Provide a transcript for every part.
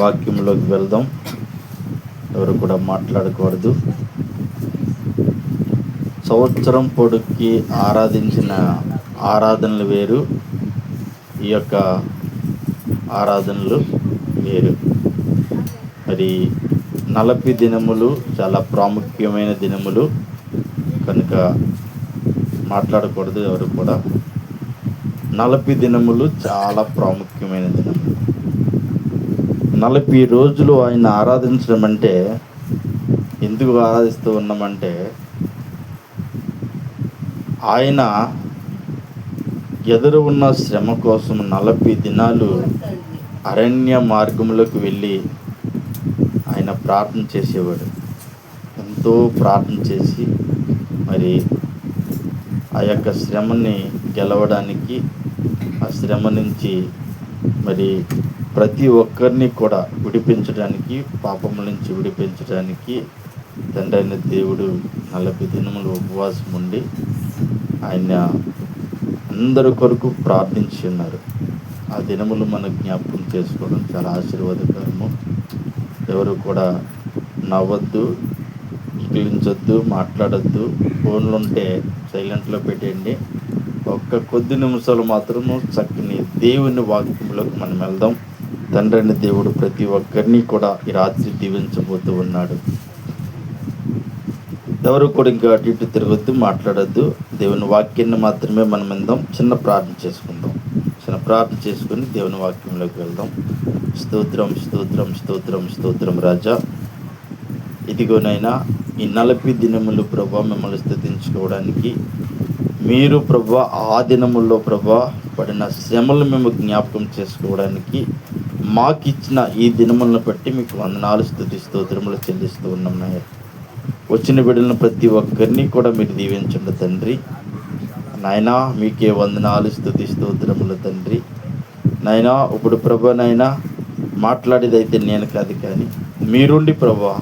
వాక్యంలోకి వెళ్దాం. ఎవరు కూడా మాట్లాడకూడదు. సంవత్సరం పొడుక్కి ఆరాధించిన ఆరాధనలు వేరు, ఈ యొక్క ఆరాధనలు వేరు. మరి 40 దినములు చాలా ప్రాముఖ్యమైన దినములు కనుక మాట్లాడకూడదు ఎవరు కూడా. 40 దినములు చాలా ప్రాముఖ్యమైన దినములు. 40 రోజులు ఆయన ఆరాధించడం అంటే, ఎందుకు ఆరాధిస్తూ ఉన్నామంటే, ఆయన ఎదురు ఉన్న శ్రమ కోసం 40 దినాలు అరణ్య మార్గంలోకి వెళ్ళి ఆయన ప్రార్థన చేసేవాడు. ఎంతో ప్రార్థన చేసి మరి ఆ యొక్క శ్రమని గెలవడానికి, ఆ శ్రమ నుంచి మరి ప్రతి ఒక్కరిని కూడా విడిపించడానికి, పాపముల నుంచి విడిపించడానికి తండ్రి అయిన దేవుడు 40 దినములు ఉపవాసం ఉండి ఆయన అందరి కొరకు ప్రార్థించి ఉన్నారు. ఆ దినములు మనం జ్ఞాపకం చేసుకోవడం చాలా ఆశీర్వాదకరము. ఎవరు కూడా నవ్వద్దు, ఇకిలించొద్దు, మాట్లాడద్దు. ఫోన్లు ఉంటే సైలెంట్లో పెట్టేయండి. ఒక్క కొద్ది నిమిషాలు మాత్రము చక్కని దేవుని వాక్యంలోకి మనం వెళ్దాం. తండ్రి అయిన దేవుడు ప్రతి ఒక్కరిని కూడా ఈ రాత్రి దీవించబోతూ ఉన్నాడు. ఎవరు కూడా ఇంకా అటు ఇటు తిరగొద్దు, మాట్లాడద్దు. దేవుని వాక్యాన్ని మాత్రమే మనం విందాం. చిన్న ప్రార్థన చేసుకుందాం. చిన్న ప్రార్థన చేసుకుని దేవుని వాక్యంలోకి వెళ్దాం. స్తోత్రం, స్తోత్రం, స్తోత్రం, స్తోత్రం రాజా. ఇదిగోనైనా ఈ 40 దినములు ప్రభా మిమ్మల్ని స్తుతించుకోవడానికి, మీరు ప్రభా ఆ దినముల్లో ప్రభా పడిన శ్రమలు మేము జ్ఞాపకం చేసుకోవడానికి మాకిచ్చిన ఈ దినములను బట్టి మీకు వందనాలు, స్తుతి స్తోత్రములు చెల్లిస్తూ ఉన్నాం. వచ్చిన బిడ్డలను ప్రతి ఒక్కరిని కూడా మీరు దీవించండి తండ్రి. నాయనా మీకే వందనాలు, స్తుతి స్తోత్రములు తండ్రి. నాయనా ఇప్పుడు ప్రభా నాయనా మాట్లాడేదైతే నేను కాదు, కానీ మీరుండి ప్రభా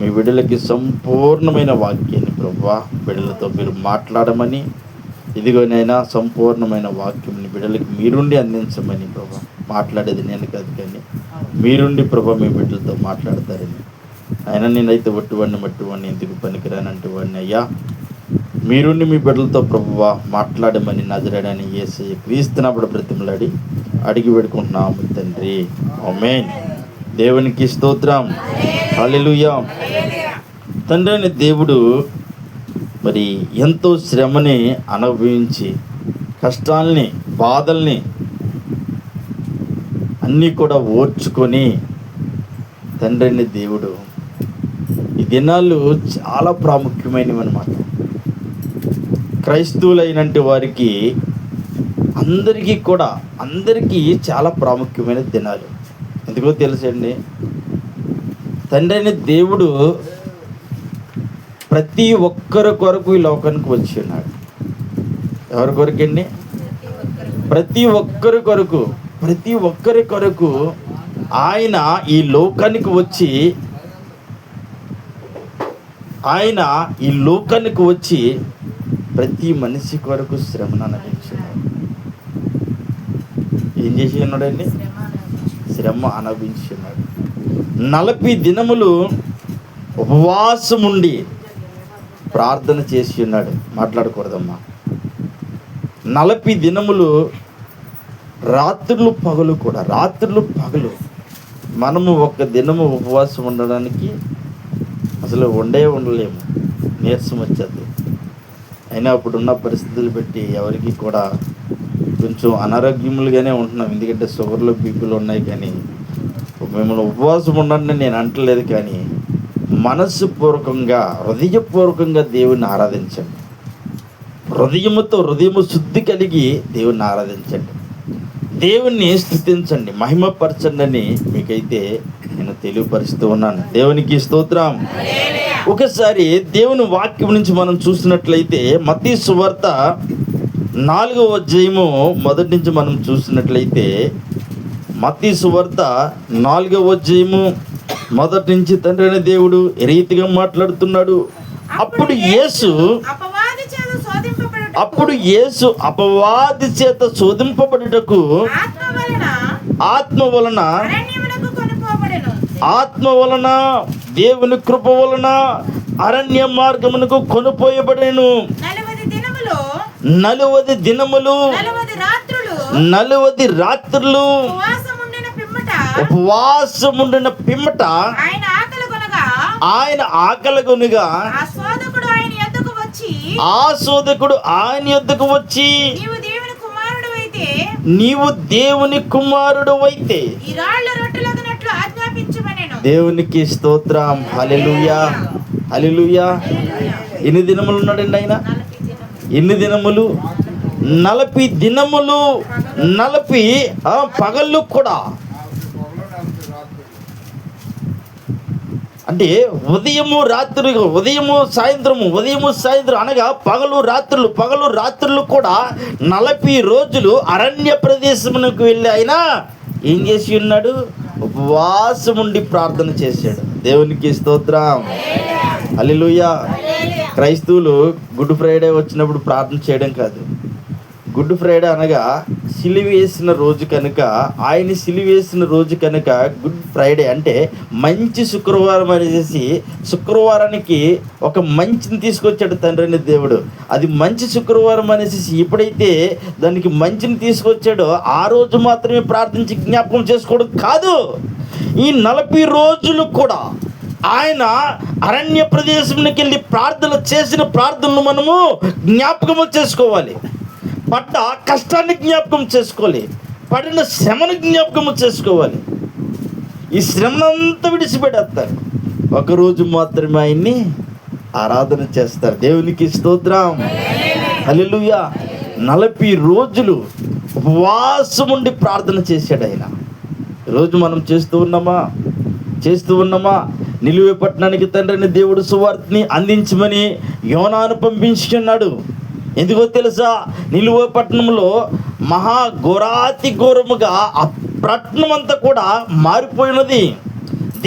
మీ బిడ్డలకి సంపూర్ణమైన వాక్యాన్ని ప్రభా బిడ్డలతో మీరు మాట్లాడమని, ఇదిగోనైనా సంపూర్ణమైన వాక్యంని బిడ్డలకి మీరుండి అందించమని ప్రభా. మాట్లాడేది నేను కాదు, కానీ మీరుండి ప్రభా మీ బిడ్డలతో మాట్లాడతారని. ఆయన నేనైతే మట్టివాడిని ఎందుకు పనికిరానంటే వాడిని అయ్యా, మీరుండి మీ బిడ్డలతో ప్రభువా మాట్లాడమని నజరేయుడైన యేసయ్య క్రీస్తునప్పుడు బ్రతిమలాడి అడిగి పెడుకుంటున్నాము తండ్రి. ఆమేన్. దేవునికి స్తోత్రం. హల్లెలూయా. తండ్రి అయిన దేవుడు మరి ఎంతో శ్రమని అనుభవించి, కష్టాల్ని, బాధల్ని అన్నీ కూడా ఓర్చుకొని తండ్రి అయిన దేవుడు ఈ దినాలు చాలా ప్రాముఖ్యమైనవి అన్నమాట. క్రైస్తవులైనటువంటి వారికి అందరికీ చాలా ప్రాముఖ్యమైన దినాలు. ఎందుకో తెలుసండి, తండ్రి అయిన దేవుడు ప్రతి ఒక్కరి కొరకు ఈ లోకానికి వచ్చి ఉన్నాడు. ఎవరి కొరకండి? ప్రతి ఒక్కరి కొరకు ఆయన ఈ లోకానికి వచ్చి ప్రతి మనిషి కొరకు శ్రమను అనుభవించున్నాడు. ఏం చేసి ఉన్నాడండి? శ్రమ అనుభవించున్నాడు. 40 దినములు ఉపవాసం ఉండి ప్రార్థన చేసి ఉన్నాడు. మాట్లాడకూడదమ్మా. 40 దినములు రాత్రులు పగలు. మనము ఒక దినము ఉపవాసం ఉండడానికి అసలు ఉండలేము, నీరసం వచ్చేది. అయినా అప్పుడున్న పరిస్థితులు బట్టి ఎవరికి కూడా కొంచెం అనారోగ్యములుగానే ఉంటున్నాం. ఎందుకంటే షుగర్లు, బీపీలు ఉన్నాయి. కానీ మిమ్మల్ని ఉపవాసం ఉండండి నేను అంటలేదు, కానీ మనస్సుపూర్వకంగా, హృదయపూర్వకంగా దేవుణ్ణి ఆరాధించండి. హృదయము శుద్ధి కలిగి దేవుణ్ణి ఆరాధించండి, దేవుణ్ణి స్తుతించండి, మహిమపరచండి అని మీకైతే నేను తెలియపరుస్తూ ఉన్నాను. దేవునికి స్తోత్రం. ఒకసారి దేవుని వాక్యం నుంచి మనం చూసినట్లయితే మత్తయి సువార్త 4వ అధ్యాయము మొదటి నుంచి మనం చూసినట్లయితే, మత్తయి సువార్త 4వ అధ్యాయము మొదటి నుంచి తండ్రి అయిన దేవుడు ఏ రీతిగా మాట్లాడుతున్నాడు. అప్పుడు యేసు అపవాది చేత శోధింపబడుటకు ఆత్మ వలన ఆత్మ వలన దేవుని కృప వలన అరణ్య మార్గమునకు కొనుపోయబడెను. 40 దినములు 40 రాత్రులు ఉపవాసముండిన పిమ్మట ఆయన ఆకలిగొనగా ఆ శోధకుడు ఆయన యొద్దకు వచ్చి నీవు దేవుని కుమారుడు అయితే దేవునికి స్తోత్రం. హల్లెలూయా, హల్లెలూయా. ఎన్ని దినములు ఉన్నాడండి ఆయన? ఎన్ని దినములు? 40 దినములు 40 పగళ్ళు కూడా. అంటే ఉదయము సాయంత్రం అనగా పగలు రాత్రులు కూడా 40 రోజులు అరణ్య ప్రదేశమునకు వెళ్ళి ఆయన ఏం చేసి ఉన్నాడు? ఉపవాసం ఉండి ప్రార్థన చేశాడు. దేవునికి స్తోత్రం. హల్లెలూయా. క్రైస్తవులు గుడ్ ఫ్రైడే వచ్చినప్పుడు ప్రార్థన చేయడం కాదు. గుడ్ ఫ్రైడే అనగా సిలువేసిన రోజు కనుక, ఆయన సిలువేసిన రోజు కనుక గుడ్ ఫ్రైడే అంటే మంచి శుక్రవారం అనేసి, శుక్రవారానికి ఒక మంచిని తీసుకొచ్చాడు తండ్రి అనే దేవుడు. అది మంచి శుక్రవారం అనేసి ఎప్పుడైతే దానికి మంచిని తీసుకొచ్చాడో ఆ రోజు మాత్రమే ప్రార్థించి జ్ఞాపకం చేసుకోవడం కాదు. ఈ 40 రోజులు కూడా ఆయన అరణ్య ప్రదేశంకి వెళ్ళి ప్రార్థన చేసిన ప్రార్థనలు మనము జ్ఞాపకము చేసుకోవాలి. పడ్డ కష్టాన్ని జ్ఞాపకం చేసుకోవాలి, పడిన శ్రమను జ్ఞాపకము చేసుకోవాలి. ఈ శ్రమనంతా విడిచిపెడతారు, ఒకరోజు మాత్రమే ఆయన్ని ఆరాధన చేస్తారు. దేవునికి స్తోత్రం. హల్లెలూయా. 40 రోజులు ఉపవాసం ఉండి ప్రార్థన చేశాడు ఆయన. ఈరోజు మనం చేస్తూ ఉన్నామా? నిలువే పట్టణానికి తండ్రిని దేవుడు సువార్తని అందించమని యోనాను పంపించుకున్నాడు. ఎందుకో తెలుసా? నిలువ పట్టణంలో ఘోరాతి ఘోరముగా ఆ పట్టణం అంతా కూడా మారిపోయినది,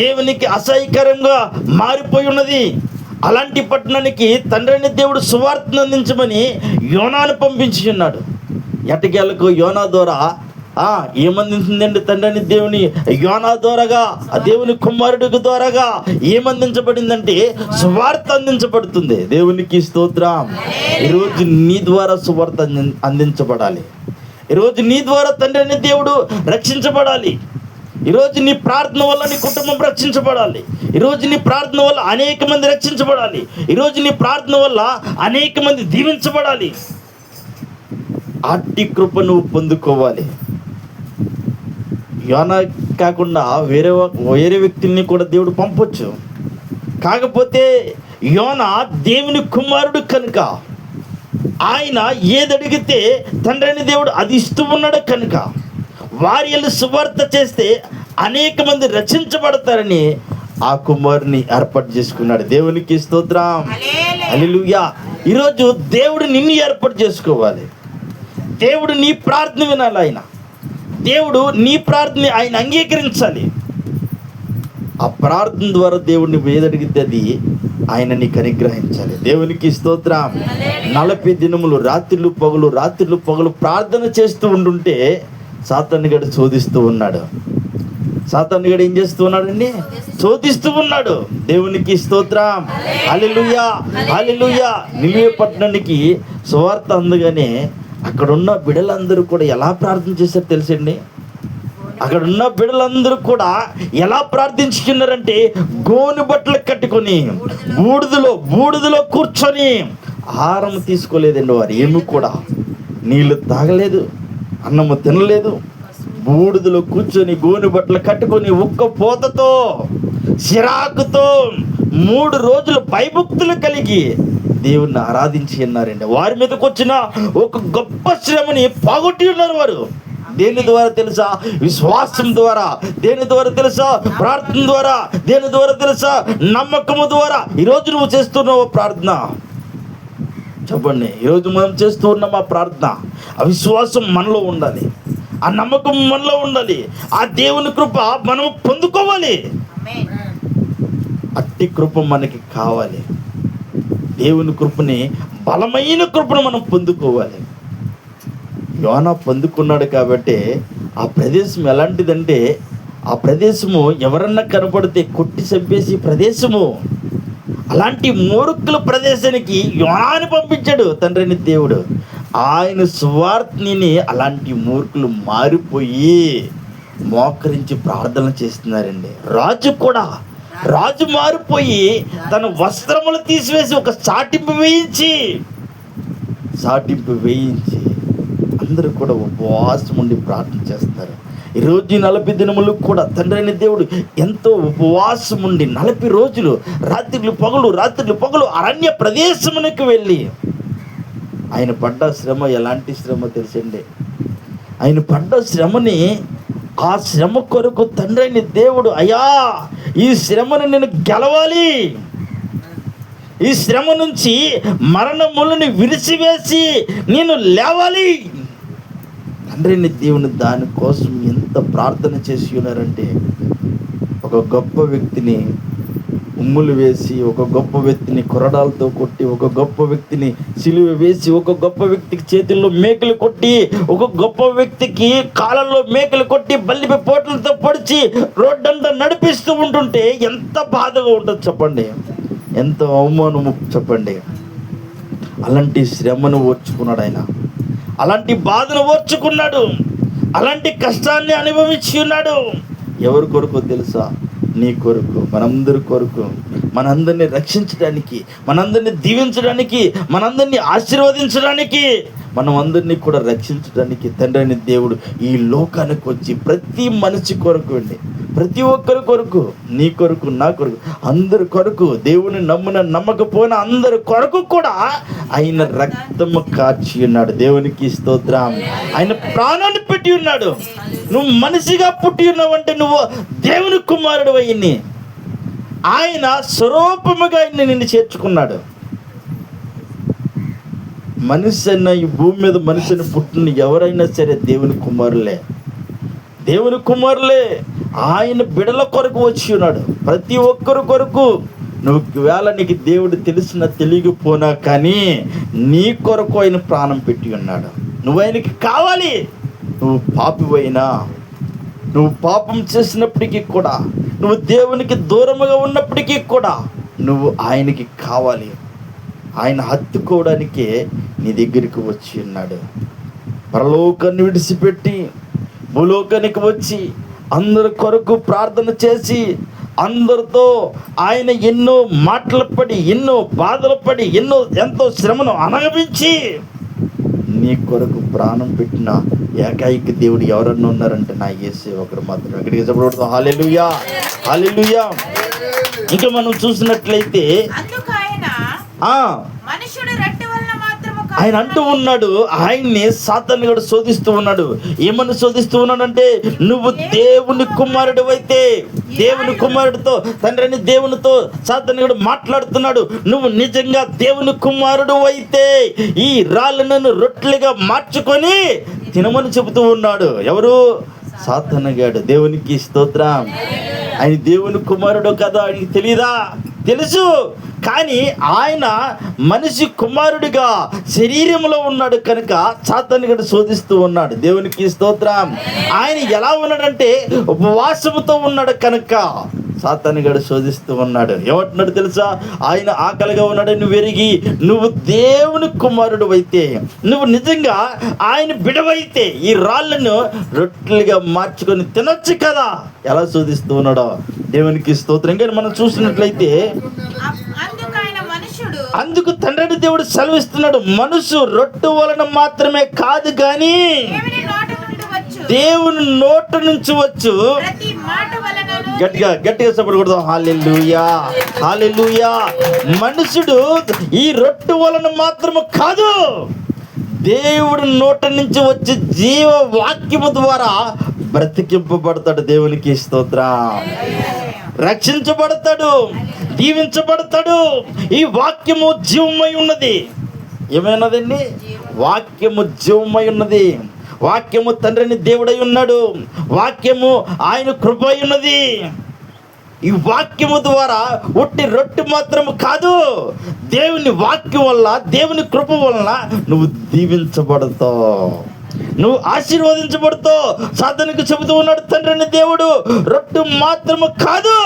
దేవునికి అసహ్యకరంగా మారిపోయి ఉన్నది. అలాంటి పట్టణానికి తండ్రిని దేవుడు సువార్తను అందించమని యోనాను పంపించి ఉన్నాడు. ఎట్టకేలకు యోనా ద్వారా ఏమందించిందండి తండ్రిని దేవుని యోనా ద్వారాగా, ఆ దేవుని కుమారుడికి ద్వారాగా ఏమందించబడిందంటే సువార్త అందించబడుతుంది. దేవునికి స్తోత్రం. ఈరోజు నీ ద్వారా సువార్త అందించబడాలి. ఈరోజు నీ ద్వారా తండ్రిని దేవుడు రక్షించబడాలి. ఈరోజు నీ ప్రార్థన వల్ల నీ కుటుంబం రక్షించబడాలి. ఈరోజు నీ ప్రార్థన వల్ల అనేక మంది రక్షించబడాలి. ఈరోజు నీ ప్రార్థన వల్ల అనేక మంది దీవించబడాలి. అట్టి కృప నువ్వు పొందుకోవాలి. యోనా కాకుండా వేరే వ్యక్తుల్ని కూడా దేవుడు పంపొచ్చు. కాకపోతే యోనా దేవుని కుమారుడు కనుక ఆయన ఏదడిగితే తండ్రిని దేవుడు అది ఇస్తూ ఉన్నాడు కనుక వారి సువార్త చేస్తే అనేక మంది రక్షించబడతారని ఆ కుమారుని ఏర్పాటు చేసుకున్నాడు. దేవునికి స్తోత్రం. హల్లెలూయా. ఈరోజు దేవుడు నిన్ను ఏర్పాటు చేసుకోవాలి. దేవుడు నీ ప్రార్థన వినాలి. దేవుడు నీ ప్రార్థన ఆయన అంగీకరించాలి. ఆ ప్రార్థన ద్వారా దేవుడిని ఏదడిగితే అది ఆయన నీకు అనుగ్రహించాలి. దేవునికి స్తోత్రం. 40 దినములు రాత్రులు పగలు ప్రార్థన చేస్తూ ఉండుంటే సాతానుగాడు శోధిస్తూ ఉన్నాడు. సాతానుగాడు ఏం చేస్తూ ఉన్నాడండి? శోధిస్తూ ఉన్నాడు. దేవునికి స్తోత్రం. హల్లెలూయా, హల్లెలూయా. నిలువే పట్టణానికి సువార్త అందగానే అక్కడున్న బిడ్డలందరూ కూడా ఎలా ప్రార్థన చేశారు తెలుసండి? అక్కడున్న బిడ్డలందరూ కూడా ఎలా ప్రార్థించుకున్నారంటే గోను బట్టలు కట్టుకొని బూడిదలో కూర్చొని ఆహారం తీసుకోలేదండి. వారు ఏమి కూడా నీళ్ళు తాగలేదు, అన్నము తినలేదు. బూడిదలో కూర్చొని గోను బట్టలు కట్టుకొని ఒక్క పోతతో చిరాకుతో 3 రోజులు భయభక్తులు కలిగి దేవుణ్ణి ఆరాధించి ఉన్నారండి. వారి మీదకి వచ్చిన ఒక గొప్ప శ్రమని పోగొట్టి ఉన్నారు వారు. దేని ద్వారా తెలుసా? విశ్వాసం ద్వారా. దేని ద్వారా తెలుసా? ప్రార్థన ద్వారా. దేని ద్వారా తెలుసా? నమ్మకము ద్వారా. ఈరోజు నువ్వు చేస్తున్నావు ప్రార్థన, చెప్పండి. ఈరోజు మనం చేస్తూ ఉన్నాం ఆ ప్రార్థన. ఆ విశ్వాసం మనలో ఉండాలి, ఆ నమ్మకం మనలో ఉండాలి. ఆ దేవుని కృప మనం పొందుకోవాలి. అట్టి కృప మనకి కావాలి. దేవుని కృపని, బలమైన కృపను మనం పొందుకోవాలి. యోనా పొందుకున్నాడు కాబట్టి ఆ ప్రదేశం ఎలాంటిదంటే ఆ ప్రదేశము ఎవరన్నా కనపడితే కొట్టి చంపేసి ప్రదేశము. అలాంటి మూర్ఖుల ప్రదేశానికి యోనాని పంపించాడు తండ్రిని దేవుడు. ఆయన సువార్తని అలాంటి మూర్ఖులు మారిపోయి మోకరించి ప్రార్థన చేస్తున్నారండి. రాజు మారిపోయి తన వస్త్రములు తీసివేసి ఒక చాటింపు వేయించి అందరూ కూడా ఉపవాసం ఉండి ప్రార్థన చేస్తారు. ఈరోజు 40 దినములు కూడా తండ్రి అయిన దేవుడు ఎంతో ఉపవాసం ఉండి 40 రోజులు రాత్రులు పగలు అరణ్య ప్రదేశమునకు వెళ్ళి ఆయన పడ్డ శ్రమ ఎలాంటి శ్రమ తెలుసండి. ఆయన పడ్డ శ్రమని, ఆ శ్రమ కొరకు తండ్రి అయిన దేవుడు, అయ్యా ఈ శ్రమను నేను గెలవాలి, ఈ శ్రమ నుంచి మరణములను విరిచివేసి నేను లేవాలి. తండ్రిని దేవుని దానికోసం ఎంత ప్రార్థన చేసి ఉన్నారంటే, ఒక గొప్ప వ్యక్తిని ఉమ్ములు వేసి, ఒక గొప్ప వ్యక్తిని కొరడాలతో కొట్టి, ఒక గొప్ప వ్యక్తిని సిలువ వేసి, ఒక గొప్ప వ్యక్తికి చేతుల్లో మేకలు కొట్టి, ఒక గొప్ప వ్యక్తికి కాళ్ళల్లో మేకలు కొట్టి బల్లిపై పోట్లతో పొడిచి రోడ్డంతా నడిపిస్తూ ఉంటుంటే ఎంత బాధగా ఉంటుంది చెప్పండి, ఎంత అవమానము చెప్పండి. అలాంటి శ్రమను ఓర్చుకున్నాడు ఆయన, అలాంటి బాధను ఓర్చుకున్నాడు, అలాంటి కష్టాన్ని అనుభవించి ఉన్నాడు. ఎవరి కొరకు తెలుసా? నీ కొరకు, మనందరి కొరకు, మనందరినీ రక్షించడానికి, మనందరినీ దీవించడానికి, మనందరినీ ఆశీర్వదించడానికి, మనం అందరినీ కూడా రక్షించడానికి తండ్రి అయిన దేవుడు ఈ లోకానికి వచ్చి ప్రతి మనిషి కొరకు అండి, ప్రతి ఒక్కరి కొరకు, నీ కొరకు, నా కొరకు, అందరి కొరకు, దేవుని నమ్మకపోయిన అందరి కొరకు కూడా ఆయన రక్తము కార్చి ఉన్నాడు. దేవునికి స్తోత్రం. ఆయన ప్రాణాన్ని పెట్టి ఉన్నాడు. నువ్వు మనిషిగా పుట్టి ఉన్నావంటే నువ్వు దేవుని కుమారుడు అయ్యి, ఆయన స్వరూపముగా నిన్ను చేర్చుకున్నాడు. మనిషి అన్న ఈ భూమి మీద మనిషిని పుట్టిన ఎవరైనా సరే దేవుని కుమారులే. ఆయన బిడల కొరకు వచ్చి ఉన్నాడు, ప్రతి ఒక్కరి కొరకు. నువ్వు వేళ నీకు దేవుడు తెలిసినా తెలియకపోయినా కానీ నీ కొరకు ఆయన ప్రాణం పెట్టి ఉన్నాడు. నువ్వు ఆయనకి కావాలి. నువ్వు పాపివైనా, నువ్వు పాపం చేసినప్పటికీ కూడా, నువ్వు దేవునికి దూరముగా ఉన్నప్పటికీ కూడా నువ్వు ఆయనకి కావాలి. ఆయన హత్తుకోవడానికే నీ దగ్గరికి వచ్చి ఉన్నాడు. పరలోకాన్ని విడిచిపెట్టి భూలోకానికి వచ్చి అందరి కొరకు ప్రార్థన చేసి, అందరితో ఆయన ఎన్నో మాటలు పడి, ఎన్నో బాధలు పడి, ఎంతో శ్రమను అనుభవించి నీ కొరకు ప్రాణం పెట్టిన ఏకైక దేవుడు ఎవరన్నా ఉన్నారంటే నా యేసే ఒకరు మాత్రం. ఎక్కడికి చెప్పబడుతుంది? హల్లెలూయా, హల్లెలూయా. ఇంకా మనం చూసినట్లయితే ఆయన అంటూ ఉన్నాడు, ఆయన్ని సాతాను కూడా శోధిస్తూ ఉన్నాడు. ఏమని శోధిస్తూ ఉన్నాడంటే, నువ్వు దేవుని కుమారుడు అయితే, దేవుని కుమారుడితో, తండ్రి అని దేవునితో సాతాను కూడా మాట్లాడుతున్నాడు. నువ్వు నిజంగా దేవుని కుమారుడు అయితే ఈ రాళ్ళను రొట్టెలుగా మార్చుకొని తినమని చెబుతూ ఉన్నాడు. ఎవరు? సాతాను గాడు. దేవునికి స్తోత్రం. ఆయన దేవుని కుమారుడు కదా, ఆయనకి తెలీదా? తెలుసు. కానీ ఆయన మనిషి కుమారుడిగా శరీరంలో ఉన్నాడు కనుక సాతాను గడు శోధిస్తూ ఉన్నాడు. దేవునికి స్తోత్రం. ఆయన ఎలా ఉన్నాడంటే ఉపవాసముతో ఉన్నాడు కనుక సాతాను గడు శోధిస్తూ ఉన్నాడు. ఏమంటున్నాడు తెలుసా? ఆయన ఆకలిగా ఉన్నాడు. నువ్వు ఎరిగి నువ్వు దేవుని కుమారుడు అయితే, నువ్వు నిజంగా ఆయన బిడవైతే ఈ రాళ్ళను రొట్టెలుగా మార్చుకొని తినొచ్చు కదా. ఎలా శోధిస్తూ ఉన్నాడో దేవునికి స్తోత్రం. కానీ మనం చూసినట్లయితే అందుకు తండ్రి దేవుడు సెలవిస్తున్నాడు, మనసు రొట్టె వలన మాత్రమే కాదు కానీ దేవుని నోటి నుంచి వచ్చు. గట్టిగా చెప్పకూడదు. హల్లెలూయా, హల్లెలూయా. మనుషుడు ఈ రొట్టె వలన మాత్రమే కాదు, దేవుడి నోటి నుంచి వచ్చే జీవ వాక్యము ద్వారా బ్రతికింపబడతాడు. దేవునికి స్తోత్రం. రక్షించబడతాడు, దీవించబడతాడు. ఈ వాక్యము జీవమై ఉన్నది. ఏమైనదండి? వాక్యము జీవమై ఉన్నది. వాక్యము తండ్రిని దేవుడై ఉన్నాడు. వాక్యము ఆయన కృప అయి ఉన్నది. ఈ వాక్యము ద్వారా ఒట్టి రొట్టె మాత్రము కాదు, దేవుని వాక్యం వల్ల, దేవుని కృప వలన నువ్వు దీవించబడతావు. నువ్వు ఆశీర్వదించబడుతావు. సాతానుకు చెబుతూ ఉన్నాడు తండ్రిని దేవుడు, రొట్టె మాత్రము కాదు,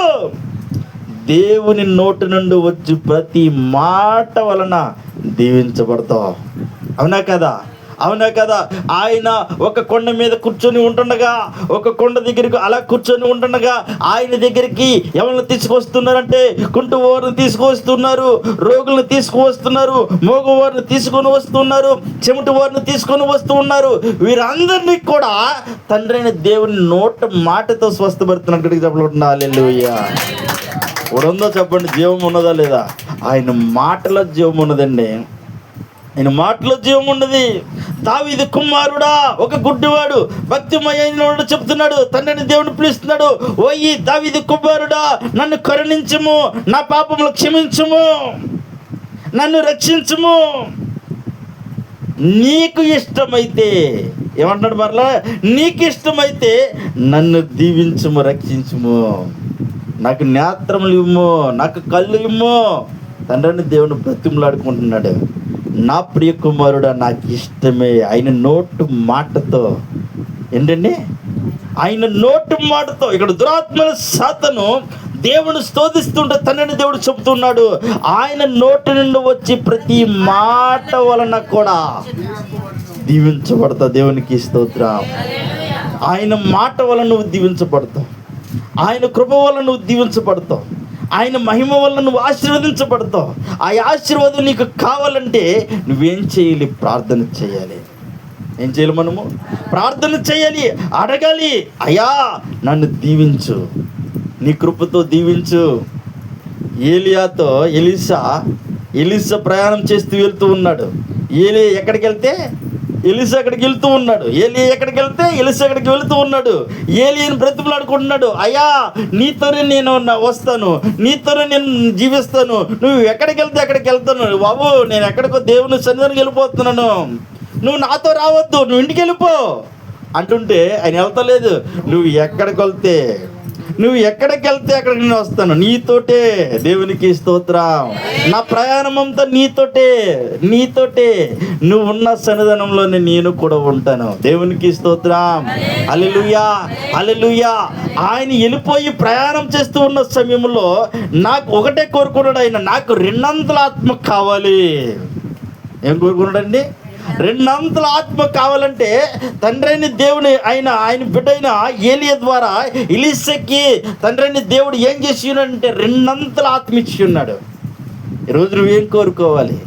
దేవుని నోటి నుండి వచ్చి ప్రతి మాట వలన దీవించబడతావు. అవునా కదా? అవునా కదా? ఆయన ఒక కొండ మీద కూర్చొని ఉంటుండగా, ఒక కొండ దగ్గరికి అలా కూర్చొని ఉంటుండగా ఆయన దగ్గరికి ఎవరిని తీసుకొస్తున్నారంటే కుంటువారిని తీసుకువస్తున్నారు, రోగులను తీసుకువస్తున్నారు, మోగవారిని తీసుకొని వస్తున్నారు, చెమటి వారిని తీసుకొని వస్తూ ఉన్నారు. వీరందరినీ కూడా తండ్రి అయిన దేవుని నోట మాటతో స్వస్థపడుతున్నట్టుగా చెప్పబడుతుంది. హల్లెలూయా. ఉందో చెప్పండి, జీవం ఉన్నదా లేదా? ఆయన మాటలో జీవం ఉన్నదండి. ఆయన మాటలో జీవం ఉన్నది. దావీదు కుమారుడా, ఒక గుడ్డివాడు భక్తిమయుడు చెప్తున్నాడు, తండ్రిని దేవుని పిలుస్తున్నాడు, ఓయి దావీదు కుమారుడా, నన్ను కరుణించుము, నా పాపములు క్షమించుము, నన్ను రక్షించుము, నీకు ఇష్టమైతే. ఏమంటున్నాడు మరలా? నీకు ఇష్టమైతే నన్ను దీవించుము, రక్షించుము, నాకు నేత్రములు ఇమ్ము, నాకు కళ్ళు ఇమ్ము. తండ్రిని దేవుని బ్రతిమలాడుకుంటున్నాడు. నా ప్రియ కుమారుడా, నాకు ఇష్టమే. ఆయన నోటు మాటతో ఏంటండి? ఆయన నోటు మాటతో. ఇక్కడ దురాత్మల సాతాను దేవుని స్తుతిస్తుంటే తండ్రిని దేవుడు చెబుతున్నాడు, ఆయన నోటి నుండి వచ్చి ప్రతి మాట వలన కూడా దీవించబడతావు. దేవునికి స్తోత్రం. ఆయన మాట వలన నువ్వు దీవించబడతావు. ఆయన కృప వలన నువ్వు దీవించబడతావు. ఆయన మహిమ వల్ల నువ్వు ఆశీర్వదించబడతావు. ఆ ఆశీర్వాదం నీకు కావాలంటే నువ్వేం చేయాలి? ప్రార్థన చేయాలి. ఏం చేయాలి? మనము ప్రార్థన చేయాలి, అడగాలి. అయ్యా నన్ను దీవించు, నీ కృపతో దీవించు. ఏలియాతో ఎలీషా ప్రయాణం చేస్తూ వెళ్తూ ఉన్నాడు. ఏలియా ఎక్కడికి వెళ్తే ఎలీషా అక్కడికి వెళ్తూ ఉన్నాడు. ఏలియా ఎక్కడికి వెళ్తే ఎలీషా అక్కడికి వెళుతూ ఉన్నాడు. ఏలియాని బ్రతిమలాడుకుంటున్నాడు, అయ్యా నీతోనే నేను వస్తాను, నీతోనే నేను జీవిస్తాను, నువ్వు ఎక్కడికి వెళ్తే అక్కడికి వెళ్తాను. బాబు నేను ఎక్కడికో దేవుని సన్నిధానికి వెళ్ళిపోతున్నాను, నువ్వు నాతో రావద్దు, నువ్వు ఇంటికి వెళ్ళిపో అంటుంటే ఆయన వెళ్తలేదు. నువ్వు ఎక్కడికి వెళ్తే అక్కడికి నేను వస్తాను, నీతోటే. దేవునికి స్తోత్రం. నా ప్రయాణం అంతా నీతోటే. నువ్వు ఉన్న సన్నిధానంలోనే నేను కూడా ఉంటాను. దేవునికి స్తోత్రం. హల్లెలూయా, హల్లెలూయా. ఆయన వెళ్ళిపోయి ప్రయాణం చేస్తూ ఉన్న సమయంలో నాకు ఒకటే కోరుకున్నాడు ఆయన, నాకు రెండంతల ఆత్మ కావాలి. ఏం కోరుకున్నాడండి? రెండంతల ఆత్మ కావాలంటే తండ్రిని దేవుని ఆయన బిడ్డైన ఏలియా ద్వారా ఎలీషాకి తండ్రిని దేవుడు ఏం చేసి ఉన్నాడంటే రెండంతల ఆత్మ ఇచ్చి ఉన్నాడు. ఈరోజు నువ్వేం కోరుకోవాలి?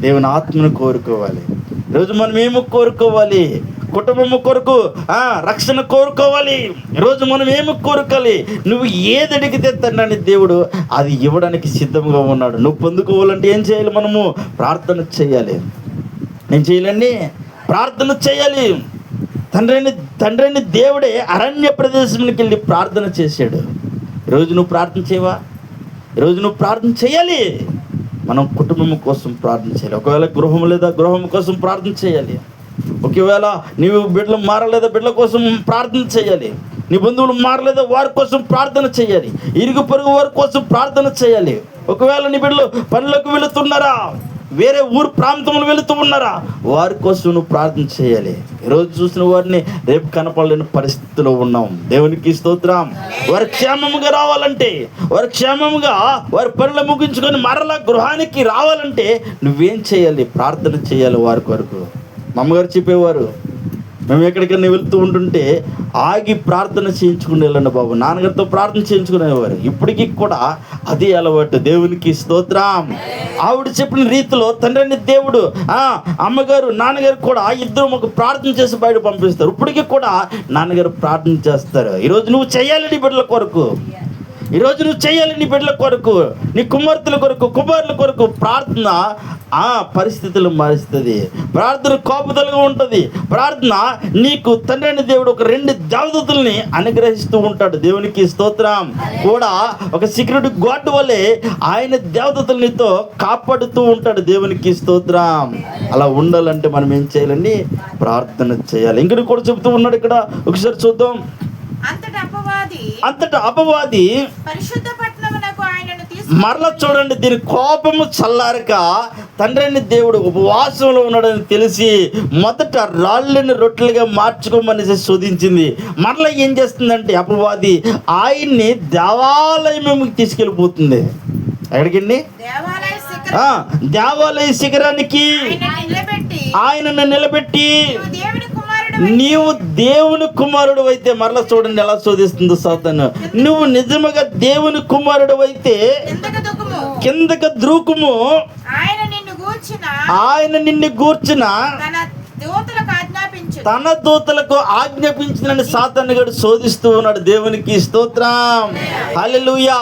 దేవుని ఆత్మను కోరుకోవాలి. ఈరోజు మనం ఏమి కోరుకోవాలి? కుటుంబము కొరకు రక్షణ కోరుకోవాలి. ఈరోజు మనం ఏమి కోరుకోవాలి? నువ్వు ఏది అడిగితే తండ్రిని దేవుడు అది ఇవ్వడానికి సిద్ధంగా ఉన్నాడు. నువ్వు పొందుకోవాలంటే ఏం చేయాలి? మనము ప్రార్థన చేయాలి. ఏం చేయాలండి? ప్రార్థన చేయాలి. తండ్రిని దేవుడే అరణ్య ప్రదేశంలోకి వెళ్ళి ప్రార్థన చేశాడు. ఈరోజు నువ్వు ప్రార్థన చేయవా? ఈరోజు నువ్వు ప్రార్థన చేయాలి. మనం కుటుంబం కోసం ప్రార్థన చేయాలి. ఒకవేళ గృహం లేదా గృహం కోసం ప్రార్థన చేయాలి. ఒకవేళ నీవు బిడ్డలు మారలేదా బిడ్డల కోసం ప్రార్థన చేయాలి. నీ బంధువులు మారలేదా వారి కోసం ప్రార్థన చేయాలి. ఇరుగు పొరుగు వారి కోసం ప్రార్థన చేయాలి. ఒకవేళ నీ బిడ్డలు పనులకు వెళుతున్నారా, వేరే ఊరు ప్రాంతంలో వెళుతూ ఉన్నారా, వారి కోసం నువ్వు ప్రార్థన చేయాలి. ఈరోజు చూసిన వారిని రేపు కనపడలేని పరిస్థితిలో ఉన్నాం. దేవునికి స్తోత్రం. వారి క్షేమముగా రావాలంటే, వారి క్షేమముగా వారి పనులు ముగించుకొని మరలా గృహానికి రావాలంటే నువ్వేం చేయాలి? ప్రార్థన చేయాలి. వారి కొరకు మా అమ్మగారు చెప్పేవారు, మేము ఎక్కడికైనా వెళ్తూ ఉంటుంటే ఆగి ప్రార్థన చేయించుకుని వెళ్ళండి బాబు. నాన్నగారితో ప్రార్థన చేయించుకునేవారు. ఇప్పటికీ కూడా అదే అలవాటు. దేవునికి స్తోత్రం. ఆవిడ చెప్పిన రీతిలో తండ్రిని దేవుడు అమ్మగారు నాన్నగారు కూడా ఇద్దరు ఒక ప్రార్థన చేసి బయట పంపిస్తారు. ఇప్పటికీ కూడా నాన్నగారు ప్రార్థన చేస్తారు. ఈరోజు నువ్వు చేయాలి నీ బిడ్డల కొరకు. ఈరోజు నువ్వు చేయాలి నీ బిడ్డల కొరకు, నీ కుమార్తెల కొరకు, కుమారుల కొరకు. ప్రార్థన పరిస్థితులు మారుస్తుంది. ప్రార్థన కోపదలుగా ఉంటుంది. ప్రార్థన నీకు తండ్రిని దేవుడు ఒక 2 దేవదూతల్ని అనుగ్రహిస్తూ ఉంటాడు. దేవునికి స్తోత్రం. కూడా ఒక సెక్యూరిటీ గార్డు వల్లే ఆయన దేవదూతలు నీతో కాపాడుతూ ఉంటాడు. దేవునికి స్తోత్రం. అలా ఉండాలంటే మనం ఏం చేయాలండి? ప్రార్థన చేయాలి. ఇంకొకటి కూడా చెబుతూ ఉన్నాడు ఇక్కడ, ఒకసారి చూద్దాం. అంతటా అపవాది పరిశుద్ధ పట్టణమునకు ఆయనను మరలా చూడండి, దీని కోపము చల్లారక తండ్రిని దేవుడు ఉపవాసంలో ఉన్నాడని తెలిసి మొదట రాళ్ళని రొట్టెలుగా మార్చుకోమనేసి శోధించింది. మరలా ఏం చేస్తుందంటే అపవాది ఆయన్ని దేవాలయంకి తీసుకెళ్ళిపోతుంది. ఎక్కడికండి? దేవాలయ శిఖరానికి ఆయనను నిలబెట్టి నీవు దేవుని కుమారుడు అయితే, మరలా చూడండి ఎలా శోధిస్తుందో సాతాను. నువ్వు నిజముగా దేవుని కుమారుడు అయితే కిందకు ద్రూకుము, ఆయన నిన్ను గూర్చిన తన దూతలకు ఆజ్ఞాపించినని సాతాను గడు శోధిస్తూ ఉన్నాడు. దేవునికి స్తోత్రం, హల్లెలూయా.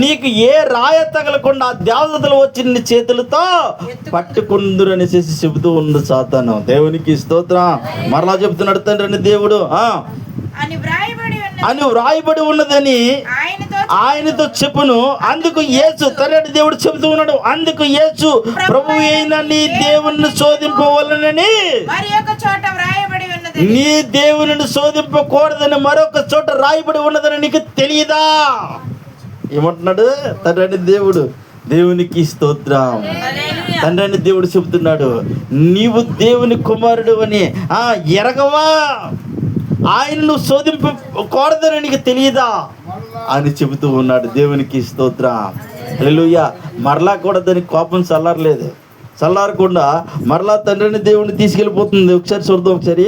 నీకు ఏ రాయ తగలకుండా దేవదూతలు వచ్చి నీ చేతులతో పట్టుకుందురు అనేసి చెబుతూ ఉంది సాతాను. దేవునికి స్తోత్రం. మరలా చెబుతున్నాడు తండ్రి దేవుడు అని వ్రాయబడి ఉన్నదని ఆయనతో చెప్పును. అందుకు యేసు తండ్రి దేవుడు చెబుతూ ఉన్నాడు, అందుకు యేసు ప్రభువు అయిన నీ దేవుని శోధింపవలనని, నీ దేవుని శోధింపకూడదని మరొక చోట రాయబడి ఉన్నదని నీకు తెలియదా? ఏమంటున్నాడు తండ్రి దేవుడు? దేవునికి స్తోత్రం. తండ్రి దేవుడు చెబుతున్నాడు, నీవు దేవుని కుమారుడు అని ఎరగవా? ఆయనను శోధింపకూడదని నీకు తెలియదా అని చెబుతూ ఉన్నాడు. దేవునికి స్తోత్రం, హల్లెలూయా. మరలా కూడా దానికి కోపం చల్లారకుండా మరలా తండ్రిని దేవుని తీసుకెళ్ళిపోతుంది. ఒకసారి చూద్దాం. ఒకసారి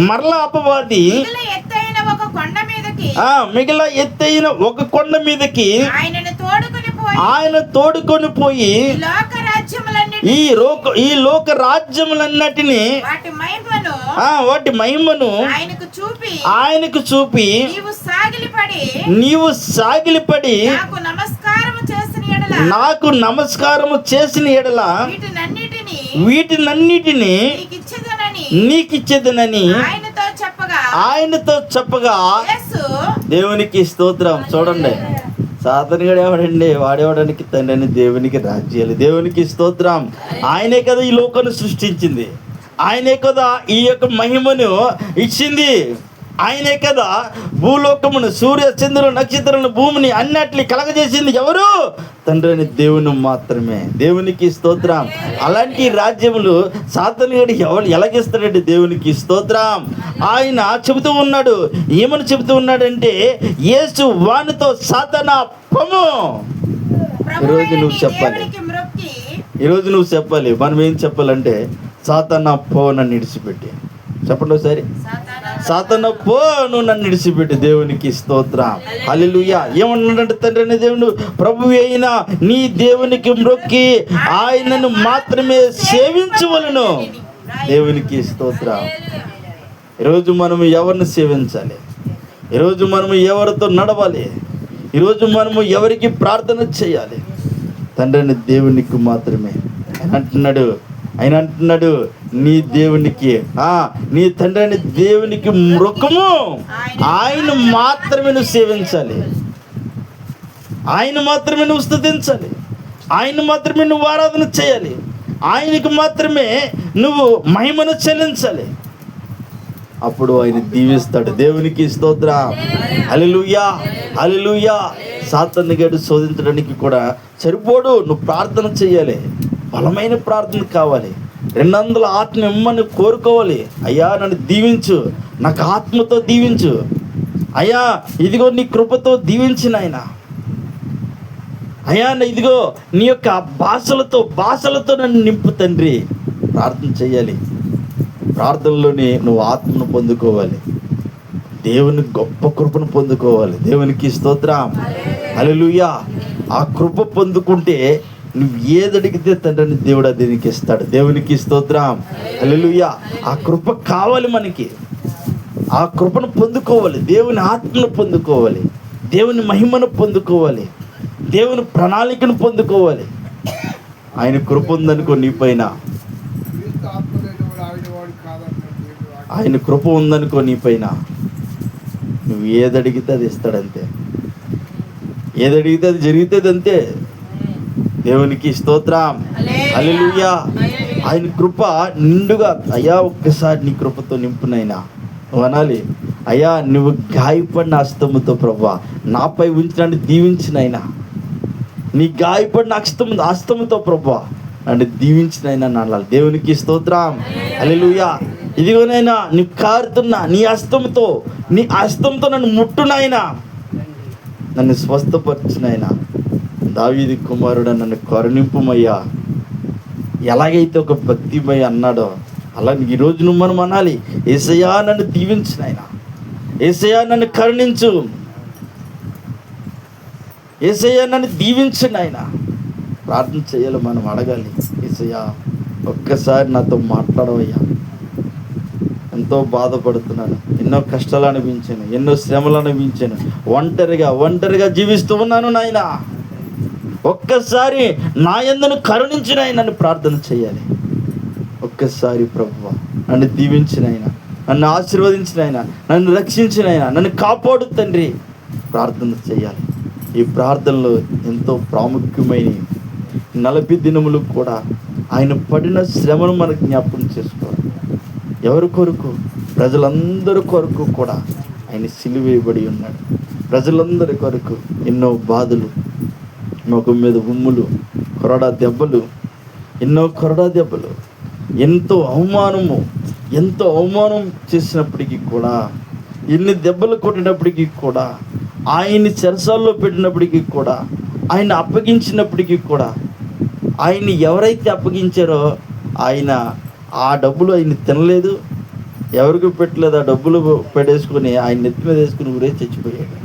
మరలా అపవాది మిగిలిన ఎత్తైన ఒక కొండ మీదకి ఆయన తోడుకొని పోయి ఈ లోక రాజ్యములన్నిటిని వాటి మహిమను ఆయనకు చూపి నీవు సాగిలిపడి నాకు నమస్కారము చేసిన ఎడల వీటినన్నిటిని నీకిచ్చేదనని ఆయనతో చెప్పగా దేవునికి స్తోత్రం. చూడండి, సాతాను గడు ఎవడండి? వాడేవాడానికి తండ్రి దేవునికి రాజ్యాలు. దేవునికి స్తోత్రం. ఆయనే కదా ఈ లోకాన్ని సృష్టించింది, ఆయనే కదా ఈ యొక్క మహిమను ఇచ్చింది, ఆయనే కదా భూలోకమును, సూర్య చంద్రులు నక్షత్రాలను భూమిని అన్నిటిని కలగజేసింది. ఎవరు? తండ్రిని దేవుని మాత్రమే. దేవునికి స్తోత్రం. అలాంటి రాజ్యములు సాతాను గడు ఎలాగిస్తాడండి? దేవునికి స్తోత్రం. ఆయన చెబుతూ ఉన్నాడు, ఏమని చెబుతూ ఉన్నాడంటే, యేసు వానితో సాతానా పొమ్ము. ఈరోజు నువ్వు చెప్పాలి. మనం ఏం చెప్పాలంటే, సాతానా పో నన్ను విడిచిపెట్టి. చెప్పండి ఒకసారి, సాతానా పో నువ్వు నన్ను విడిచిపెట్టి. దేవునికి స్తోత్రం, హల్లెలూయా. ఏమన్నాడంటే తండ్రి దేవుడు, ప్రభువు అయిన నీ దేవునికి మ్రొక్కి ఆయనను మాత్రమే సేవించవలను. దేవునికి స్తోత్రం. ఈరోజు మనము ఎవరిని సేవించాలి? ఈరోజు మనము ఎవరితో నడవాలి? ఈరోజు మనము ఎవరికి ప్రార్థన చేయాలి? తండ్రిని దేవునికి మాత్రమే. ఆయన అంటున్నాడు నీ దేవునికి, నీ తండ్రిని దేవునికి మ్రొక్కము, ఆయన మాత్రమే నువ్వు సేవించాలి, ఆయన మాత్రమే నువ్వు స్తుతించాలి, ఆయన మాత్రమే నువ్వు ఆరాధన చేయాలి, ఆయనకు మాత్రమే నువ్వు మహిమను చెల్లించాలి. అప్పుడు ఆయన దీవిస్తాడు. దేవునికి స్తోత్రం, హల్లెలూయా, హల్లెలూయా. సాతాను గడు శోధించడానికి కూడా సరిపోడు. నువ్వు ప్రార్థన చేయాలి, బలమైన ప్రార్థన కావాలి, 200 ఆత్మ ఇమ్మని కోరుకోవాలి. అయ్యా నన్ను దీవించు, నాకు ఆత్మతో దీవించు అయ్యా, ఇదిగో నీ కృపతో దీవించిన ఆయన, అయ్యా ఇదిగో నీ యొక్క భాషలతో నన్ను నింపు తండ్రి. ప్రార్థన చేయాలి. ప్రార్థనలోనే నువ్వు ఆత్మను పొందుకోవాలి, దేవుని గొప్ప కృపను పొందుకోవాలి. దేవునికి స్తోత్రం, హల్లెలూయా. ఆ కృప పొందుకుంటే నువ్వు ఏదడిగితే తండ్రిని దేవుడు అది నీకు ఇస్తాడు. దేవునికి స్తోత్రం, హల్లెలూయా. ఆ కృప కావాలి మనకి. ఆ కృపను పొందుకోవాలి, దేవుని ఆత్మను పొందుకోవాలి, దేవుని మహిమను పొందుకోవాలి, దేవుని ప్రణాళికను పొందుకోవాలి. ఆయన కృప ఉందనుకో నీ పైన, ఆయన కృప ఉందనుకో నీ పైన, నువ్వు ఏదడిగితే అది ఇస్తాడంతే, ఏదడిగితే అది జరుగుతుంది అంతే. దేవునికి స్తోత్రం, హల్లెలూయా. ఆయన కృప నిండుగా, అయ్యా ఒక్కసారి నీ కృపతో నింపునైనా నువ్వు అనాలి, అయ్యా నువ్వు గాయపడిన హస్తముతో ప్రభువా నాపై ఉంచినాన్ని దీవించినైనా, నీ గాయపడిన హస్తముతో ప్రభువా నన్ను దీవించినైనా అనాలి. దేవునికి స్తోత్రం, హల్లెలూయా. ఇదిగోనైనా నీ కారుతున్న నీ హస్తంతో నన్ను ముట్టునైనా, నన్ను స్వస్థపరిచినైనా. దావీదు కుమారుడు నన్ను కరుణింపుమయ్యా. ఎలాగైతే ఒక భక్తిమయ్య అన్నాడో అలా ఈరోజు నువ్వు మనం అనాలి, యేసయ్యా నన్ను దీవించినైనా, యేసయ్యా నన్ను కరుణించు, యేసయ్యా నన్ను దీవించినైనా. ప్రార్థన చేయాలి, మనం అడగాలి, యేసయ్యా ఒక్కసారి నాతో మాట్లాడవయ్యా. ఎంతో బాధపడుతున్నాను, ఎన్నో కష్టాలు అనిపించాను, ఎన్నో శ్రమలు అనిపించాను, ఒంటరిగా జీవిస్తూ ఉన్నాను నాయన. ఒక్కసారి నా యందును కరుణించినైనా ప్రార్థన చేయాలి. ఒక్కసారి ప్రభువా నన్ను దీవించినైనా, నన్ను ఆశీర్వదించినైనా, నన్ను రక్షించినైనా, నన్ను కాపాడు తండ్రి ప్రార్థన చేయాలి. ఈ ప్రార్థనలో ఎంతో ప్రాముఖ్యమైనవి 40 దినములు కూడా ఆయన పడిన శ్రమను మనకు జ్ఞాపకం చేసుకోవాలి. ఎవరి కొరకు? ప్రజలందరి కొరకు కూడా ఆయన సిలువేయబడి ఉన్నాడు. ప్రజలందరి కొరకు ఎన్నో బాధలు, ముఖం మీద ఉమ్ములు, కొరడా దెబ్బలు, ఎంతో అవమానం చేసినప్పటికీ కూడా, ఎన్ని దెబ్బలు కొట్టినప్పటికీ కూడా, ఆయన్ని చెరసాల్లో పెట్టినప్పటికీ కూడా, ఆయన అప్పగించినప్పటికీ కూడా, ఆయన్ని ఎవరైతే అప్పగించారో ఆయన ఆ డబ్బులు ఆయన తినలేదు, ఎవరికి పెట్టలేదు. ఆ డబ్బులు పెట్టేసుకుని ఆయన నెత్తి మీద వేసుకుని ఊరే చచ్చిపోయాడు.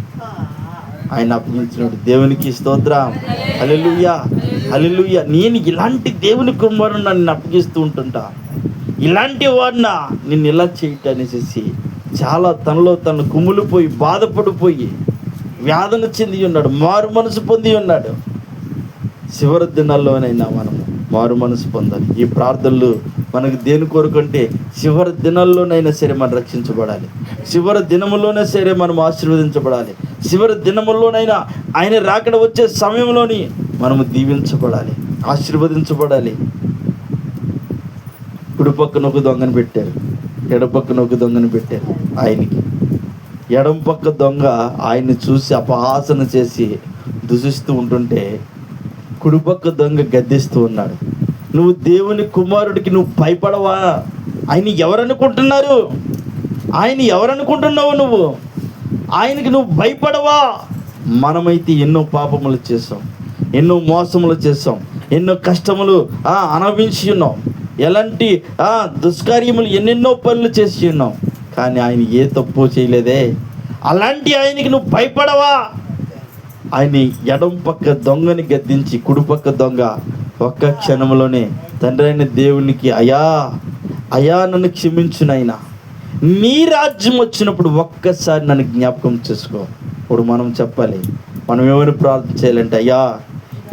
ఆయన అప్పగించినట్టు దేవునికి స్తోత్రం, హల్లెలూయా, హల్లెలూయా. నేను ఇలాంటి దేవుని కుమారుని నన్ను అప్పగిస్తూ ఉంటుంటా, ఇలాంటి వాడిన నిన్ను ఇలా చేయటనేసి చాలా తనలో తను కుమ్ములిపోయి బాధపడిపోయి వ్యాధన చెంది ఉన్నాడు, మారు మనసు పొంది ఉన్నాడు. చివరి దినాల్లోనైనా మనము మారు మనసు పొందాలి. ఈ ప్రార్థనలు మనకు దేని కొరకు అంటే చివరి దినాల్లోనైనా సరే మనం రక్షించబడాలి, చివరి దినములోనే సరే మనం ఆశీర్వదించబడాలి, చివరి దినముల్లోనైనా ఆయన రాకడ వచ్చే సమయంలోని మనము దీవించబడాలి, ఆశీర్వదించబడాలి. కుడి పక్కన ఒక దొంగను పెట్టారు, ఎడపక్కన ఒక దొంగను పెట్టారు. ఆయనకి ఎడం పక్క దొంగ ఆయన్ని చూసి అపహాసన చేసి దూషిస్తూ ఉంటుంటే, కుడిపక్క దొంగ గద్దిస్తూ ఉన్నాడు, నువ్వు దేవుని కుమారుడికి నువ్వు భయపడవా? ఆయన ఎవరనుకుంటున్నారు? ఆయన ఎవరనుకుంటున్నావు నువ్వు? ఆయనకి నువ్వు భయపడవా? మనమైతే ఎన్నో పాపములు చేసాం, ఎన్నో మోసములు చేసాం, ఎన్నో కష్టములు అనుభవించి ఉన్నాం, ఎలాంటి దుష్కార్యములు ఎన్నెన్నో పనులు చేసి ఉన్నాం. కానీ ఆయన ఏ తప్పు చేయలేదే. అలాంటి ఆయనకి నువ్వు భయపడవా? ఆయన ఎడం పక్క దొంగని గద్దించి కుడిపక్క దొంగ ఒక్క క్షణంలోనే తండ్రి అయిన దేవునికి, అయ్యా నన్ను క్షమించునైనా, నీ రాజ్యం వచ్చినప్పుడు ఒక్కసారి నన్ను జ్ఞాపకం చేసుకో. ఇప్పుడు మనం చెప్పాలి, మనం ఏమైనా ప్రార్థన చేయాలంటే, అయ్యా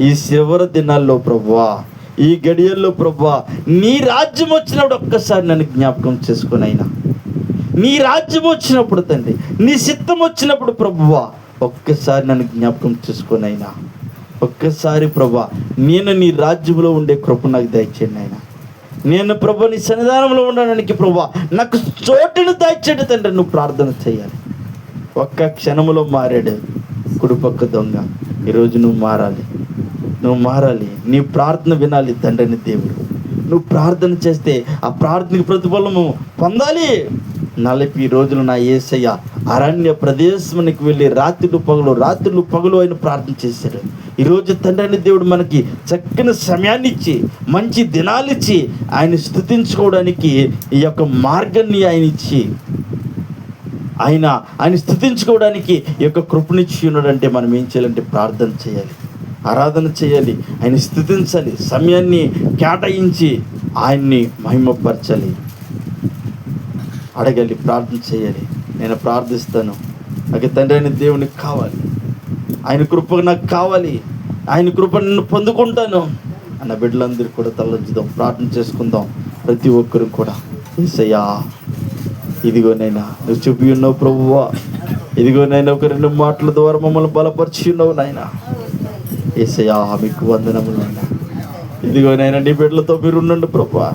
ఈ చివరి దినాల్లో ప్రభువా, ఈ గడియల్లో ప్రభువా, నీ రాజ్యం వచ్చినప్పుడు ఒక్కసారి నన్ను జ్ఞాపకం చేసుకునైనా, నీ రాజ్యం వచ్చినప్పుడు తండ్రి, నీ చిత్తం వచ్చినప్పుడు ప్రభువా ఒక్కసారి నన్ను జ్ఞాపకం చేసుకునైనా, ఒక్కసారి ప్రభువా నేను నీ రాజ్యంలో ఉండే కృప నాకు దయచేయండి అయినా, నేను ప్రభు నీ సన్నిధానంలో ఉండడానికి ప్రభువా నాకు చోటును దయచేయండి తండ్రి. నువ్వు ప్రార్థన చేయాలి. ఒక్క క్షణంలో మారాడు కుడిపక్క దొంగ. ఈరోజు నువ్వు మారాలి, నీ ప్రార్థన వినాలి తండ్రిని దేవుడు. నువ్వు ప్రార్థన చేస్తే ఆ ప్రార్థనకి ప్రతిఫలము పొందాలి. 40 రోజులు నా యేసయ్య అరణ్య ప్రదేశానికి వెళ్ళి రాత్రులు పగలు ఆయన ప్రార్థన చేశాడు. ఈరోజు తండ్రిని దేవుడు మనకి చక్కని సమయాన్ని ఇచ్చి, మంచి దినాలు ఇచ్చి, ఆయన స్తుతించుకోవడానికి ఈ యొక్క మార్గాన్ని ఆయన ఇచ్చి, ఆయన స్తుతించుకోవడానికి ఈ యొక్క కృపనిచ్చి ఉన్నాడంటే మనం ఏం చేయాలంటే ప్రార్థన చేయాలి, ఆరాధన చేయాలి, ఆయన స్తుతించాలి, సమయాన్ని కేటాయించి ఆయన్ని మహిమపరచాలి, అడగాలి, ప్రార్థన చేయాలి. నేను ప్రార్థిస్తాను, నాకు తండ్రి అయిన దేవునికి కావాలి, ఆయన కృప నాకు కావాలి, ఆయన కృప నిన్ను పొందుకుంటాను అన్న బిడ్డలందరూ కూడా తలొంచుదాం, ప్రార్థన చేసుకుందాం. ప్రతి ఒక్కరు కూడా, యేసయ్యా ఇదిగోనైనా నువ్వు చెప్పి ఉన్నావు ప్రభువా, ఇదిగోనైనా ఒక 2 మాటల ద్వారా మమ్మల్ని బలపరిచి ఉన్నావు నాయన. యేసయ్యా మీకు వందనములు నాయన. ఇదిగోనైనా నీ బిడ్డలతో మీరు ఉండండి ప్రభువా,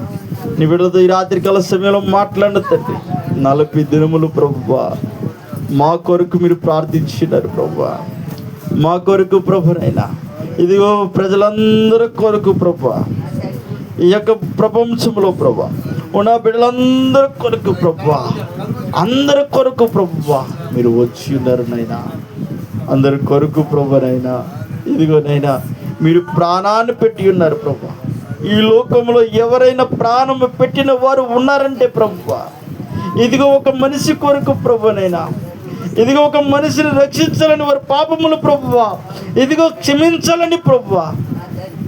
నీ బిడ్డలతో ఈ రాత్రికాల సమయంలో మాట్లాడండి తండ్రి. 40 దినములు ప్రభువా మా కొరకు మీరు ప్రార్థించినారు ప్రభువా, మా కొరకు ప్రభునైనా ఇదిగో ప్రజలందరి కొరకు ప్రభా, ఈ యొక్క ప్రపంచంలో ప్రభా ఉన్న బిడ్డలందరి కొరకు ప్రభా, అందరి కొరకు ప్రభా మీరు వచ్చి ఉన్నారు నైనా. అందరి కొరకు ప్రభానైనా ఇదిగోనైనా మీరు ప్రాణాన్ని పెట్టి ఉన్నారు ప్రభా. ఈ లోకంలో ఎవరైనా ప్రాణం పెట్టిన వారు ఉన్నారంటే ప్రభా, ఇదిగో ఒక మనిషి కొరకు ప్రభునైనా, ఇదిగో ఒక మనిషిని రక్షించాలని వారి పాపములు ప్రభువా, ఇదిగో క్షమించాలని ప్రభువా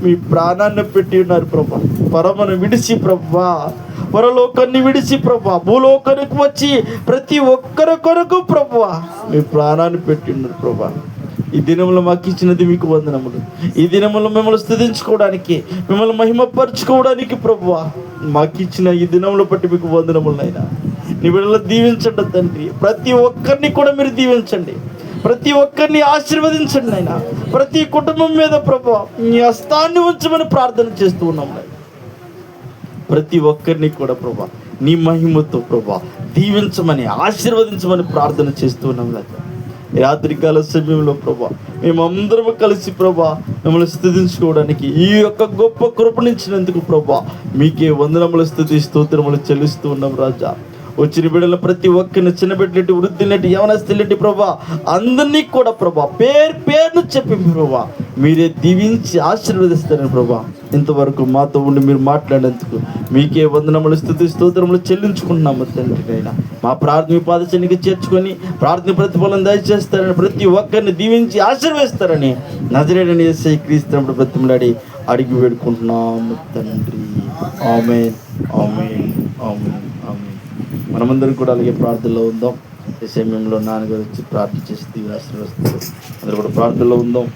మీ ప్రాణాన్ని పెట్టి ఉన్నారు ప్రభా. పరమను విడిచి ప్రభువా, పరలోకాన్ని విడిచి ప్రభువా, భూలోకానికి వచ్చి ప్రతి ఒక్కరి కొరకు ప్రభువా మీ ప్రాణాన్ని పెట్టి ఉన్నారు ప్రభా. ఈ దినంలో మాకు ఇచ్చినది మీకు వందనములు. ఈ దినంలో మిమ్మల్ని స్తుతించుకోవడానికి, మిమ్మల్ని మహిమపరచుకోవడానికి ప్రభువా మాకు ఇచ్చిన ఈ దినంలో బట్టి మీకు వందనములైనా. నీ బిడ్డలు దీవించండి తండ్రి. ప్రతి ఒక్కరిని కూడా మీరు దీవించండి, ప్రతి ఒక్కరిని ఆశీర్వదించండి అయినా. ప్రతి కుటుంబం మీద ప్రభువా మీ హస్తాన్ని ఉంచమని ప్రార్థన చేస్తూ ఉన్నాం. ప్రతి ఒక్కరిని కూడా ప్రభా నీ మహిమతో ప్రభా దీవించమని, ఆశీర్వదించమని ప్రార్థన చేస్తూ ఉన్నాం. రాత్రికాల సమయంలో ప్రభా మేమందరం కలిసి ప్రభా మిమ్మల్ని స్తుతించుకోవడానికి ఈ యొక్క గొప్ప కృపణించినందుకు ప్రభా మీకే వందనములు, స్తుతి, స్తోత్రములు చెల్లిస్తూ ఉన్నాం రాజా. వచ్చిన బిడ్డల ప్రతి ఒక్కరిని, చిన్న బిడ్డలటి, వృద్ధులటి, యవనస్తులటి ప్రభా అందరినీ కూడా ప్రభా పేరును చెప్పి ప్రభా మీరే దీవించి ఆశీర్వదిస్తారని ప్రభా ఇంతవరకు మాతో ఉండి మీరు మాట్లాడేందుకు మీకే వందనములు, స్తుతి, స్తోత్రములు చెల్లించుకుంటున్నాము తండ్రి. అయినా మా ప్రార్థన పాదచనికి చేర్చుకొని ప్రార్థన ప్రతిఫలం దయచేస్తారని, ప్రతి ఒక్కరిని దీవించి ఆశీర్వదిస్తారని నజరేయుడైన యేసయ్య క్రీస్తునామములో బ్రతిమలాడి అడిగి వేడుకుంటున్నాము తండ్రి. ఆమేన్, ఆమేన్, ఆమేన్, ఆమేన్. మనమందరం కూడా అలాగే ప్రార్థనలో ఉందాం. ఈ సమయంలో నాన్నగారు వచ్చి ప్రార్థన చేసి దీవెన ఆశీర్వదిస్తారు. అందరూ కూడా ప్రార్థనలో ఉందాం.